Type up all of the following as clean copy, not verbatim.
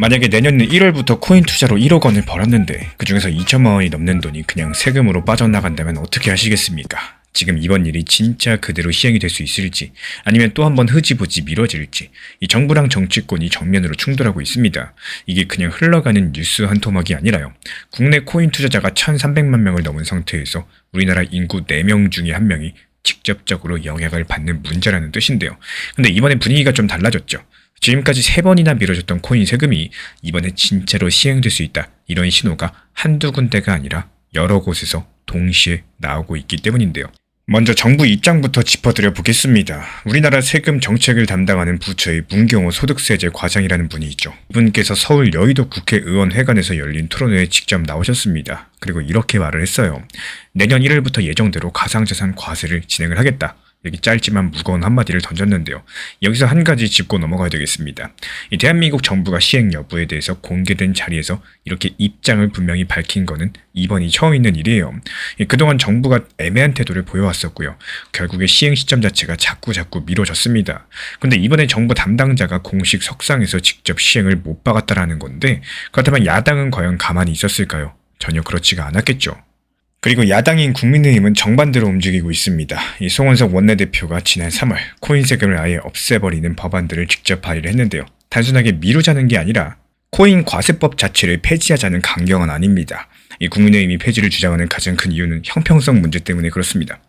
만약에 내년 1월부터 코인 투자로 1억 원을 벌었는데 그중에서 2천만 원이 넘는 돈이 그냥 세금으로 빠져나간다면 어떻게 하시겠습니까? 지금 이번 일이 진짜 그대로 시행이 될 수 있을지 아니면 또 한 번 흐지부지 미뤄질지 이 정부랑 정치권이 정면으로 충돌하고 있습니다. 이게 그냥 흘러가는 뉴스 한 토막이 아니라요. 국내 코인 투자자가 1,300만 명을 넘은 상태에서 우리나라 인구 4명 중에 1명이 직접적으로 영향을 받는 문제라는 뜻인데요. 근데 이번엔 분위기가 좀 달라졌죠. 지금까지 3번이나 미뤄졌던 코인 세금이 이번에 진짜로 시행될 수 있다. 이런 신호가 한두 군데가 아니라 여러 곳에서 동시에 나오고 있기 때문인데요. 먼저 정부 입장부터 짚어드려 보겠습니다. 우리나라 세금 정책을 담당하는 부처의 문경호 소득세제 과장이라는 분이 있죠. 이분께서 서울 여의도 국회의원회관에서 열린 토론회에 직접 나오셨습니다. 그리고 이렇게 말을 했어요. 내년 1월부터 예정대로 가상자산 과세를 진행을 하겠다. 여기 짧지만 무거운 한마디를 던졌는데요. 여기서 한 가지 짚고 넘어가야 되겠습니다. 이 대한민국 정부가 시행 여부에 대해서 공개된 자리에서 이렇게 입장을 분명히 밝힌 거는 이번이 처음 있는 일이에요. 그동안 정부가 애매한 태도를 보여왔었고요. 결국에 시행 시점 자체가 자꾸 미뤄졌습니다. 근데 이번에 정부 담당자가 공식 석상에서 직접 시행을 못 박았다라는 건데 그렇다면 야당은 과연 가만히 있었을까요? 전혀 그렇지가 않았겠죠. 그리고 야당인 국민의힘은 정반대로 움직이고 있습니다. 이 송원석 원내대표가 지난 3월 코인 세금을 아예 없애버리는 법안들을 직접 발의를 했는데요. 단순하게 미루자는 게 아니라 코인 과세법 자체를 폐지하자는 강경은 아닙니다. 이 국민의힘이 폐지를 주장하는 가장 큰 이유는 형평성 문제 때문에 그렇습니다.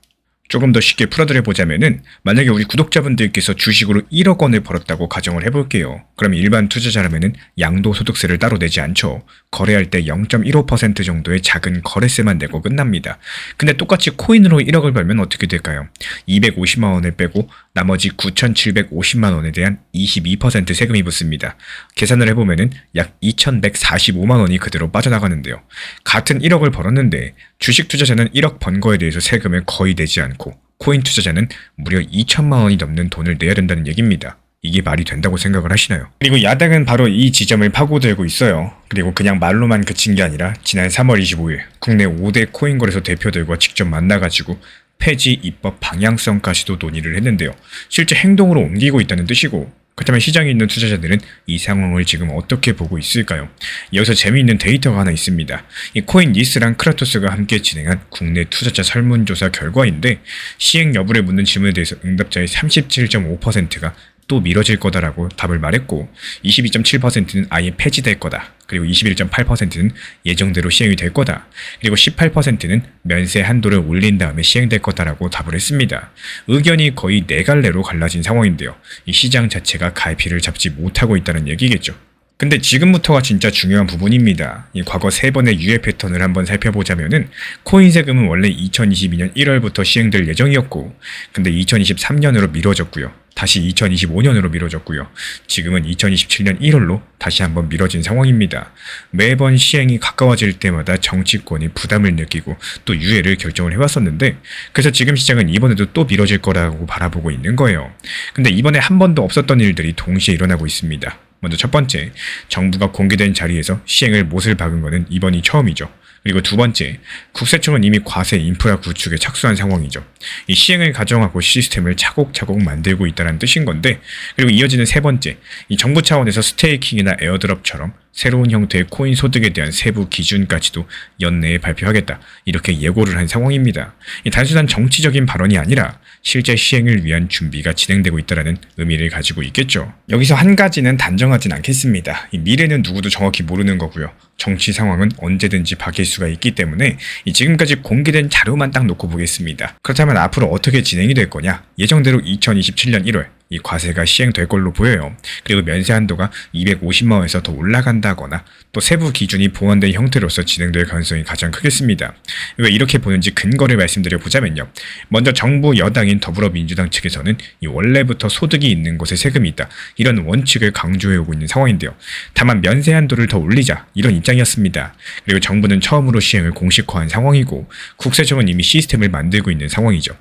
조금 더 쉽게 풀어드려 보자면은 만약에 우리 구독자분들께서 주식으로 1억 원을 벌었다고 가정을 해볼게요. 그럼 일반 투자자라면은 양도소득세를 따로 내지 않죠. 거래할 때 0.15% 정도의 작은 거래세만 내고 끝납니다. 근데 똑같이 코인으로 1억을 벌면 어떻게 될까요? 250만 원을 빼고 나머지 9,750만 원에 대한 22% 세금이 붙습니다. 계산을 해보면은 약 2,145만 원이 그대로 빠져나가는데요. 같은 1억을 벌었는데 주식 투자자는 1억 번 거에 대해서 세금을 거의 내지 않고 코인 투자자는 무려 2천만 원이 넘는 돈을 내야 된다는 얘기입니다. 이게 말이 된다고 생각을 하시나요? 그리고 야당은 바로 이 지점을 파고들고 있어요. 그리고 그냥 말로만 그친 게 아니라 지난 3월 25일 국내 5대 코인 거래소 대표들과 직접 만나가지고 폐지 입법 방향성까지도 논의를 했는데요. 실제 행동으로 옮기고 있다는 뜻이고 그렇다면 시장에 있는 투자자들은 이 상황을 지금 어떻게 보고 있을까요? 여기서 재미있는 데이터가 하나 있습니다. 이 코인리스랑 크라토스가 함께 진행한 국내 투자자 설문조사 결과인데 시행 여부를 묻는 질문에 대해서 응답자의 37.5%가 또 미뤄질 거다라고 답을 말했고 22.7%는 아예 폐지될 거다. 그리고 21.8%는 예정대로 시행이 될 거다. 그리고 18%는 면세 한도를 올린 다음에 시행될 거다라고 답을 했습니다. 의견이 거의 4갈래로 갈라진 상황인데요. 이 시장 자체가 갈피를 잡지 못하고 있다는 얘기겠죠. 근데 지금부터가 진짜 중요한 부분입니다. 이 과거 3번의 유예 패턴을 한번 살펴보자면은 코인 세금은 원래 2022년 1월부터 시행될 예정이었고 근데 2023년으로 미뤄졌고요. 다시 2025년으로 미뤄졌고요. 지금은 2027년 1월로 다시 한번 미뤄진 상황입니다. 매번 시행이 가까워질 때마다 정치권이 부담을 느끼고 또 유예를 결정을 해왔었는데 그래서 지금 시장은 이번에도 또 미뤄질 거라고 바라보고 있는 거예요. 근데 이번에 한 번도 없었던 일들이 동시에 일어나고 있습니다. 먼저 첫 번째, 정부가 공개된 자리에서 시행을 못을 박은 것은 이번이 처음이죠. 그리고 두 번째, 국세청은 이미 과세 인프라 구축에 착수한 상황이죠. 이 시행을 가정하고 시스템을 차곡차곡 만들고 있다는 뜻인 건데 그리고 이어지는 세 번째, 이 정부 차원에서 스테이킹이나 에어드롭처럼 새로운 형태의 코인 소득에 대한 세부 기준까지도 연내에 발표하겠다. 이렇게 예고를 한 상황입니다. 이 단순한 정치적인 발언이 아니라 실제 시행을 위한 준비가 진행되고 있다는 의미를 가지고 있겠죠. 여기서 한 가지는 단정하진 않겠습니다. 이 미래는 누구도 정확히 모르는 거고요. 정치 상황은 언제든지 바뀔 수가 있기 때문에 지금까지 공개된 자료만 딱 놓고 보겠습니다. 그렇다면 앞으로 어떻게 진행이 될 거냐? 예정대로 2027년 1월 이 과세가 시행될 걸로 보여요. 그리고 면세 한도가 250만 원에서 더 올라간다거나 또 세부 기준이 보완된 형태로서 진행될 가능성이 가장 크겠습니다. 왜 이렇게 보는지 근거를 말씀드려 보자면요. 먼저 정부 여당인 더불어민주당 측에서는 이 원래부터 소득이 있는 곳에 세금이 있다. 이런 원칙을 강조해오고 있는 상황인데요. 다만 면세 한도를 더 올리자 이런 입장이었습니다. 그리고 정부는 처음으로 시행을 공식화한 상황이고 국세청은 이미 시스템을 만들고 있는 상황이죠.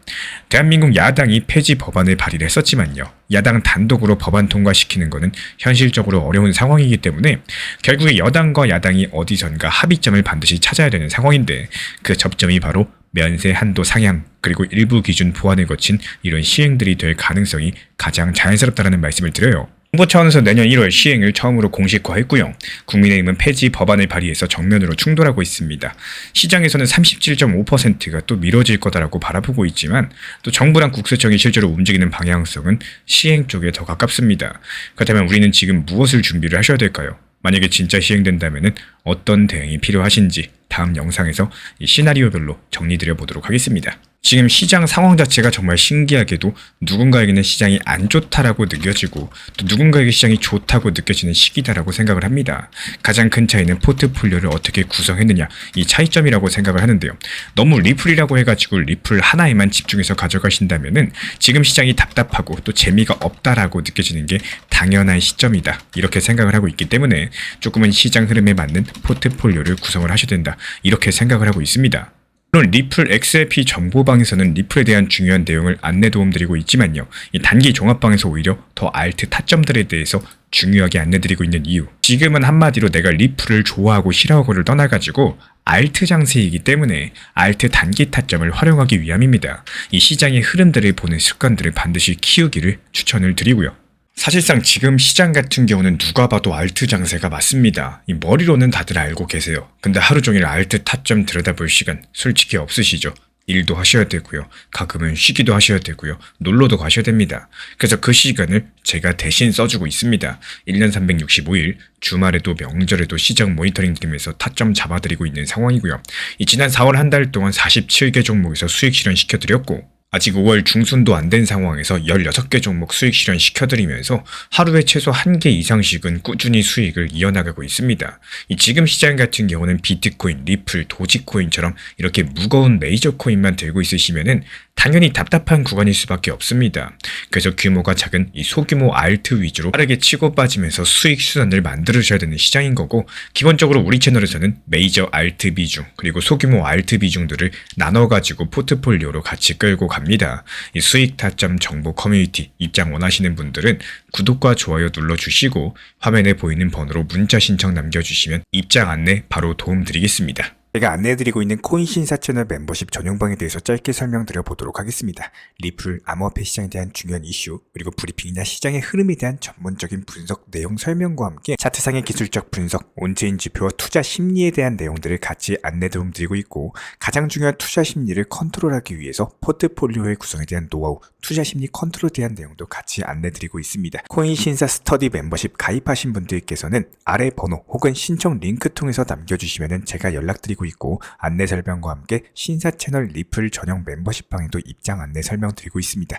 대한민국 야당이 폐지 법안을 발의를 했었지만요. 야당 단독으로 법안 통과시키는 것은 현실적으로 어려운 상황이기 때문에 결국에 여당과 야당이 어디선가 합의점을 반드시 찾아야 되는 상황인데 그 접점이 바로 면세 한도 상향 그리고 일부 기준 보완을 거친 이런 시행들이 될 가능성이 가장 자연스럽다는 말씀을 드려요. 정부 차원에서 내년 1월 시행을 처음으로 공식화했고요. 국민의힘은 폐지 법안을 발의해서 정면으로 충돌하고 있습니다. 시장에서는 37.5%가 또 미뤄질 거다라고 바라보고 있지만 또 정부랑 국세청이 실제로 움직이는 방향성은 시행 쪽에 더 가깝습니다. 그렇다면 우리는 지금 무엇을 준비를 하셔야 될까요? 만약에 진짜 시행된다면 어떤 대응이 필요하신지 다음 영상에서 이 시나리오별로 정리드려 보도록 하겠습니다. 지금 시장 상황 자체가 정말 신기하게도 누군가에게는 시장이 안 좋다라고 느껴지고 또 누군가에게 시장이 좋다고 느껴지는 시기다라고 생각을 합니다. 가장 큰 차이는 포트폴리오를 어떻게 구성했느냐 이 차이점이라고 생각을 하는데요. 너무 리플이라고 해가지고 리플 하나에만 집중해서 가져가신다면은 지금 시장이 답답하고 또 재미가 없다라고 느껴지는 게 당연한 시점이다 이렇게 생각을 하고 있기 때문에 조금은 시장 흐름에 맞는 포트폴리오를 구성을 하셔야 된다 이렇게 생각을 하고 있습니다. 물론 리플 XLP 정보방에서는 리플에 대한 중요한 내용을 안내 도움드리고 있지만요. 이 단기 종합방에서 오히려 더 알트 타점들에 대해서 중요하게 안내드리고 있는 이유. 지금은 한마디로 내가 리플을 좋아하고 싫어하고를 떠나가지고 알트 장세이기 때문에 알트 단기 타점을 활용하기 위함입니다. 이 시장의 흐름들을 보는 습관들을 반드시 키우기를 추천을 드리고요. 사실상 지금 시장 같은 경우는 누가 봐도 알트 장세가 맞습니다. 이 머리로는 다들 알고 계세요. 근데 하루 종일 알트 타점 들여다볼 시간 솔직히 없으시죠? 일도 하셔야 되고요. 가끔은 쉬기도 하셔야 되고요. 놀러도 가셔야 됩니다. 그래서 그 시간을 제가 대신 써주고 있습니다. 1년 365일 주말에도 명절에도 시장 모니터링 드리면서 타점 잡아드리고 있는 상황이고요. 이 지난 4월 한 달 동안 47개 종목에서 수익 실현시켜드렸고 아직 5월 중순도 안 된 상황에서 16개 종목 수익 실현 시켜드리면서 하루에 최소 1개 이상씩은 꾸준히 수익을 이어나가고 있습니다. 이 지금 시장 같은 경우는 비트코인, 리플, 도지코인처럼 이렇게 무거운 메이저 코인만 들고 있으시면은 당연히 답답한 구간일 수밖에 없습니다. 그래서 규모가 작은 이 소규모 알트 위주로 빠르게 치고 빠지면서 수익 수단을 만들으셔야 되는 시장인 거고 기본적으로 우리 채널에서는 메이저 알트 비중 그리고 소규모 알트 비중들을 나눠가지고 포트폴리오로 같이 끌고 갑니다. 이 수익 타점 정보 커뮤니티 입장 원하시는 분들은 구독과 좋아요 눌러주시고 화면에 보이는 번호로 문자 신청 남겨주시면 입장 안내 바로 도움드리겠습니다. 제가 안내해드리고 있는 코인 신사 채널 멤버십 전용방에 대해서 짧게 설명드려 보도록 하겠습니다. 리플, 암호화폐 시장에 대한 중요한 이슈, 그리고 브리핑이나 시장의 흐름에 대한 전문적인 분석 내용 설명과 함께 차트상의 기술적 분석, 온체인 지표와 투자 심리에 대한 내용들을 같이 안내 도움드리고 있고 가장 중요한 투자 심리를 컨트롤하기 위해서 포트폴리오의 구성에 대한 노하우, 투자 심리 컨트롤에 대한 내용도 같이 안내드리고 있습니다. 코인 신사 스터디 멤버십 가입하신 분들께서는 아래 번호 혹은 신청 링크 통해서 남겨주시면 제가 연락드리고 있고 안내 설명과 함께 신사 채널 리플 전용 멤버십 방에도 입장 안내 설명드리고 있습니다.